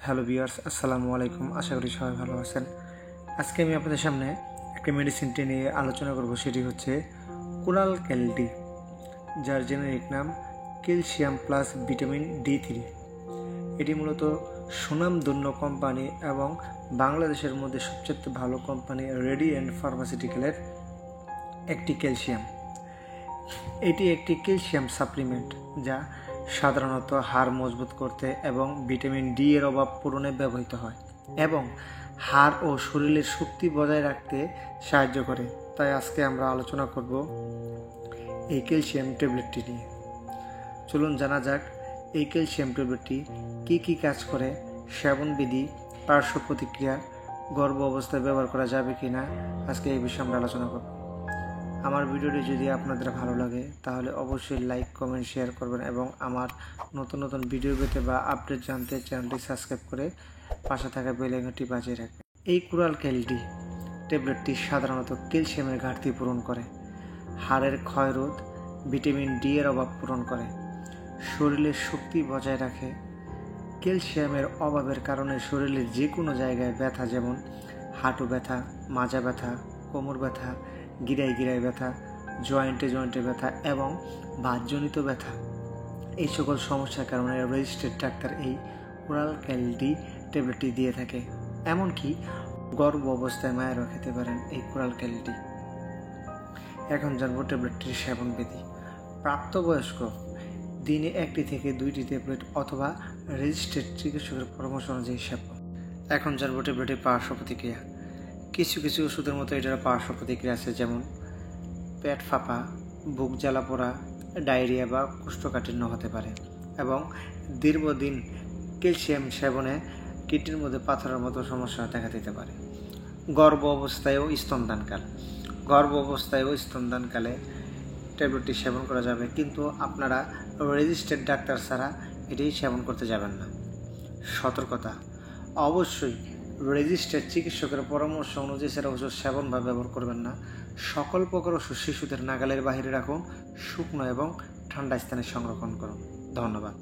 Hello viewers, আসসালামু আলাইকুম। আশা করি সবাই ভালো আছেন। আজকে আমি আপনাদের সামনে একটা মেডিসিনটি নিয়ে আলোচনা করব। সেটি হচ্ছে কোরাল ক্যালডি, যার জেনেরিক নাম ক্যালসিয়াম প্লাস ভিটামিন D3। এটি মূলত সুনামধন্য কোম্পানি এবং বাংলাদেশের মধ্যে সবচেয়ে ভালো কোম্পানি রেডিয়েন্ট ফার্মাসিউটিক্যালের একটি ক্যালসিয়াম। এটি একটি ক্যালসিয়াম সাপ্লিমেন্ট যা সাধারণত হাড় মজবুত করতে এবং ভিটামিন ডি এর অভাব পূরণে ব্যবহৃত হয় এবং হাড় ও শরীরের শক্তি বজায় রাখতে সাহায্য করে। তাই আজকে আমরা আলোচনা করব এই ক্যালসিয়াম ট্যাবলেটটি নিয়ে। চলুন জানা যাক এই ক্যালসিয়াম ট্যাবলেটটি কী কী কাজ করে, সেবনবিধি, পার্শ্ব প্রতিক্রিয়া, গর্ভ অবস্থায় ব্যবহার করা যাবে কি না, আজকে এই বিষয়ে আমরা আলোচনা করব। আমার ভিডিওটি যদি আপনাদের ভালো লাগে তাহলে অবশ্যই লাইক, কমেন্ট, শেয়ার করবেন এবং আমার নতুন নতুন ভিডিও পেতে বা আপডেট জানতে চ্যানেলটি সাবস্ক্রাইব করে পাশে থাকা বেল আইকনটি বাজিয়ে রাখবেন। এই কোরাল ক্যালডি ট্যাবলেটটি সাধারণত ক্যালসিয়ামের ঘাটতি পূরণ করে, হাড়ের ক্ষয়রোধ, ভিটামিন ডি এর অভাব পূরণ করে, শরীরের শক্তি বজায় রাখে। ক্যালসিয়ামের অভাবের কারণে শরীরের যে কোনো জায়গায় ব্যথা, যেমন হাঁটু ব্যথা, মাজা ব্যথা, কোমর ব্যথা, গিরায় গিরায় ব্যথা, জয়েন্টে ব্যথা এবং বাতজনিত ব্যথা, এই সকল সমস্যার কারণে রেজিস্টার্ড ডাক্তার এই কোরাল ক্যালডি ট্যাবলেটটি দিয়ে থাকে। এমনকি গর্ভ অবস্থায় মায়েরও খেতে পারেন এই কোরাল ক্যালডি। এখন জানবো ট্যাবলেটটির সেবনবিধি। প্রাপ্তবয়স্ক দিনে 1টি থেকে 2টি ট্যাবলেট অথবা রেজিস্টার্ড চিকিৎসকের পরামর্শ অনুযায়ী সেবন। এখন জানবো ট্যাবলেটের পার্শ্ব প্রতিক্রিয়া। কিছু কিছু ওষুধের মতো এটার পার্শ্ব প্রতিক্রিয়া আছে, যেমন পেট ফাঁপা, বুক জ্বালা পোড়া, ডায়রিয়া বা কোষ্ঠকাঠিন্য হতে পারে এবং দীর্ঘদিন ক্যালসিয়াম সেবনে কিডনির মধ্যে পাথরের মতো সমস্যা দেখা দিতে পারে। গর্ভ অবস্থায় ও স্তনদানকালে ট্যাবলেটটি সেবন করা যাবে, কিন্তু আপনারা রেজিস্টার্ড ডাক্তার ছাড়া এটি সেবন করতে যাবেন না। সতর্কতা: অবশ্যই রেজিস্টার্ড চিকিৎসকের পরামর্শ অনুযায়ী সেরা ওষুধ সেবন বা ব্যবহার করবেন না। সকল প্রকার ওষুধ শিশুদের নাগালের বাইরে রাখুন, শুকনো এবং ঠান্ডা স্থানে সংরক্ষণ করুন। ধন্যবাদ।